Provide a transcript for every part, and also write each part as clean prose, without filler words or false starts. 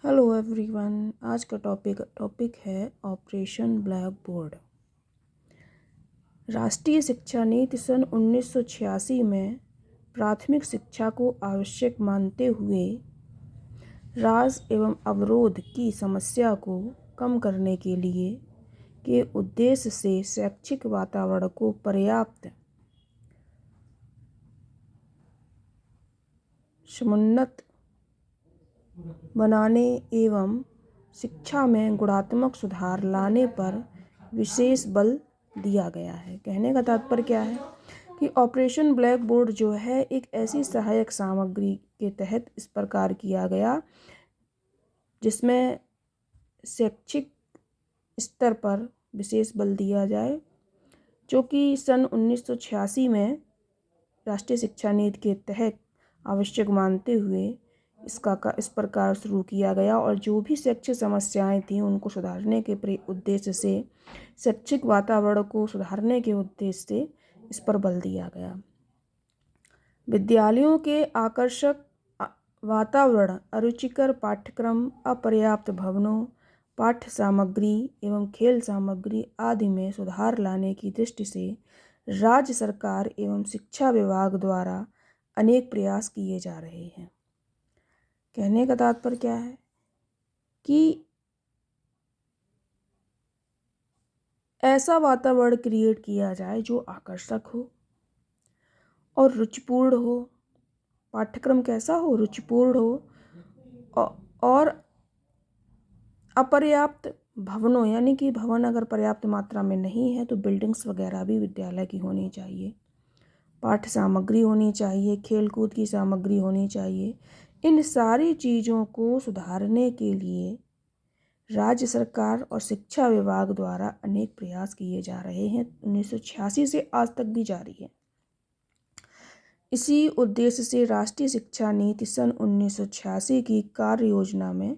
Hello everyone. आज का topic है ऑपरेशन ब्लैक बोर्ड। राष्ट्रीय शिक्षा नीति सन 1986 में प्राथमिक शिक्षा को आवश्यक मानते हुए राज एवं अवरोध की समस्या को कम करने के लिए के उद्देश्य से शैक्षिक वातावरण को पर्याप्त समुन्नत बनाने एवं शिक्षा में गुणात्मक सुधार लाने पर विशेष बल दिया गया है। कहने का तात्पर्य क्या है कि ऑपरेशन ब्लैक बोर्ड जो है एक ऐसी सहायक सामग्री के तहत इस प्रकार किया गया जिसमें शैक्षिक स्तर पर विशेष बल दिया जाए, जो कि सन 1986 में राष्ट्रीय शिक्षा नीति के तहत आवश्यक मानते हुए इस प्रकार शुरू किया गया। और जो भी शैक्षिक समस्याएं थीं उनको सुधारने के उद्देश्य से, शैक्षिक वातावरण को सुधारने के उद्देश्य से इस पर बल दिया गया। विद्यालयों के आकर्षक वातावरण, अरुचिकर पाठ्यक्रम, अपर्याप्त भवनों, पाठ्य सामग्री एवं खेल सामग्री आदि में सुधार लाने की दृष्टि से राज्य सरकार एवं शिक्षा विभाग द्वारा अनेक प्रयास किए जा रहे हैं। कहने का तात्पर्य क्या है कि ऐसा वातावरण क्रिएट किया जाए जो आकर्षक हो और रुचिपूर्ण हो। पाठ्यक्रम कैसा हो? रुचिपूर्ण हो। और अपर्याप्त भवनों, यानी कि भवन अगर पर्याप्त मात्रा में नहीं है तो बिल्डिंग्स वगैरह भी विद्यालय की होनी चाहिए। पाठ्य सामग्री होनी चाहिए, खेल कूद की सामग्री होनी चाहिए। इन सारी चीज़ों को सुधारने के लिए राज्य सरकार और शिक्षा विभाग द्वारा अनेक प्रयास किए जा रहे हैं। 1986 से आज तक भी जारी है। इसी उद्देश्य से राष्ट्रीय शिक्षा नीति सन 1986 की कार्य योजना में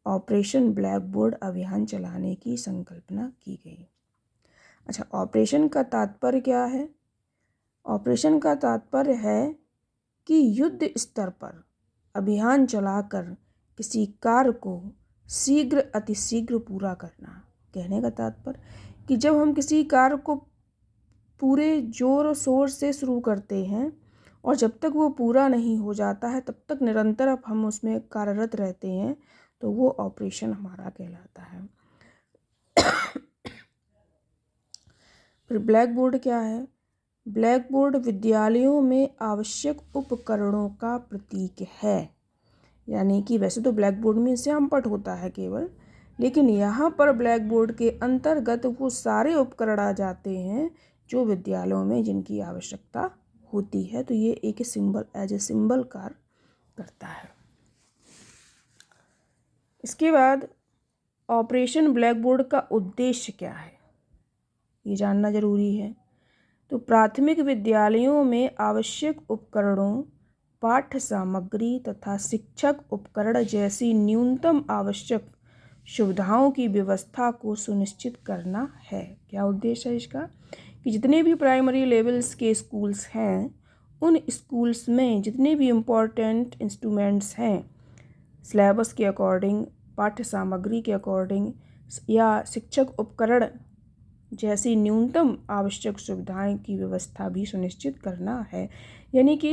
ऑपरेशन ब्लैक बोर्ड अभियान चलाने की संकल्पना की गई। अच्छा, ऑपरेशन का तात्पर्य क्या है? ऑपरेशन का तात्पर्य है कि युद्ध स्तर पर अभियान चलाकर किसी कार्य को शीघ्र अतिशीघ्र पूरा करना। कहने का तात्पर्य कि जब हम किसी कार्य को पूरे जोर शोर से शुरू करते हैं और जब तक वो पूरा नहीं हो जाता है तब तक निरंतर हम उसमें कार्यरत रहते हैं, तो वो ऑपरेशन हमारा कहलाता है। फिर ब्लैक बोर्ड क्या है? ब्लैक बोर्ड विद्यालयों में आवश्यक उपकरणों का प्रतीक है। यानी कि वैसे तो ब्लैक बोर्ड में श्यामपट्ट होता है केवल, लेकिन यहाँ पर ब्लैक बोर्ड के अंतर्गत वो सारे उपकरण आ जाते हैं जो विद्यालयों में जिनकी आवश्यकता होती है। तो ये एक सिंबल, एज ए सिंबल कार्य करता है। इसके बाद ऑपरेशन ब्लैक बोर्ड का उद्देश्य क्या है, ये जानना जरूरी है। तो प्राथमिक विद्यालयों में आवश्यक उपकरणों, पाठ्य सामग्री तथा शिक्षक उपकरण जैसी न्यूनतम आवश्यक सुविधाओं की व्यवस्था को सुनिश्चित करना है। क्या उद्देश्य है इसका? कि जितने भी प्राइमरी लेवल्स के स्कूल्स हैं उन स्कूल्स में जितने भी इम्पोर्टेंट इंस्ट्रूमेंट्स हैं, सिलेबस के अकॉर्डिंग, पाठ्य सामग्री के अकॉर्डिंग या शिक्षक उपकरण जैसी न्यूनतम आवश्यक सुविधाएं की व्यवस्था भी सुनिश्चित करना है। यानी कि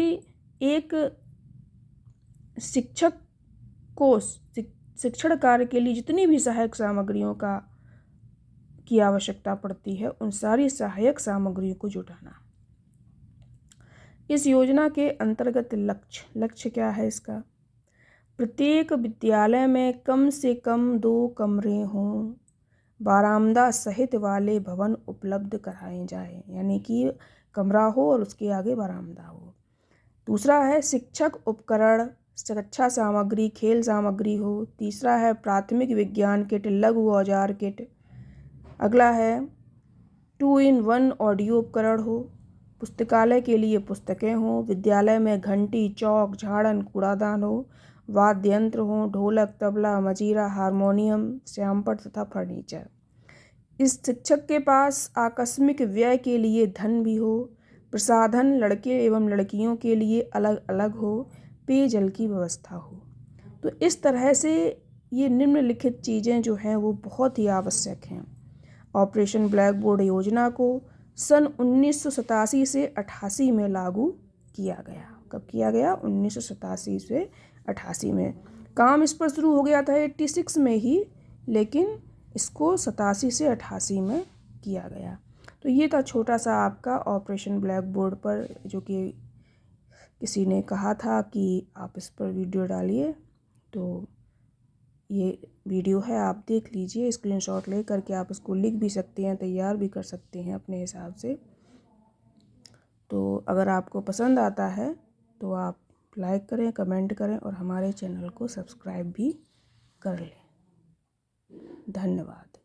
एक शिक्षक को शिक्षण कार्य के लिए जितनी भी सहायक सामग्रियों की आवश्यकता पड़ती है उन सारी सहायक सामग्रियों को जुटाना। इस योजना के अंतर्गत लक्ष्य क्या है इसका? प्रत्येक विद्यालय में कम से कम 2 कमरे हों, बारामदा सहित वाले भवन उपलब्ध कराए जाए। यानी कि कमरा हो और उसके आगे बरामदा हो। दूसरा है शिक्षक उपकरण, शिक्षा सामग्री, खेल सामग्री हो। तीसरा है प्राथमिक विज्ञान किट, लघु औजार किट। अगला है 2-in-1 ऑडियो उपकरण हो। पुस्तकालय के लिए पुस्तकें हों। विद्यालय में घंटी, चौक, झाड़न, कूड़ादान हो। वाद्य यंत्र हो, ढोलक, तबला, मजीरा, हारमोनियम, श्यामपट्ट तथा फर्नीचर। इस शिक्षक के पास आकस्मिक व्यय के लिए धन भी हो। प्रसाधन लड़के एवं लड़कियों के लिए अलग अलग हो। पेयजल की व्यवस्था हो। तो इस तरह से ये निम्नलिखित चीज़ें जो हैं वो बहुत ही आवश्यक हैं। ऑपरेशन ब्लैक बोर्ड योजना को सन 1987 से 88 में लागू किया गया। कब किया गया? 1987 से 88 में। काम इस पर शुरू हो गया था 86 में ही, लेकिन इसको 87 से 88 में किया गया। तो ये था छोटा सा आपका ऑपरेशन ब्लैक बोर्ड पर, जो कि किसी ने कहा था कि आप इस पर वीडियो डालिए। तो ये वीडियो है, आप देख लीजिए। स्क्रीनशॉट ले करके आप इसको लिख भी सकते हैं, तैयार भी कर सकते हैं अपने हिसाब से। तो अगर आपको पसंद आता है तो आप लाइक करें, कमेंट करें और हमारे चैनल को सब्सक्राइब भी कर लें। धन्यवाद।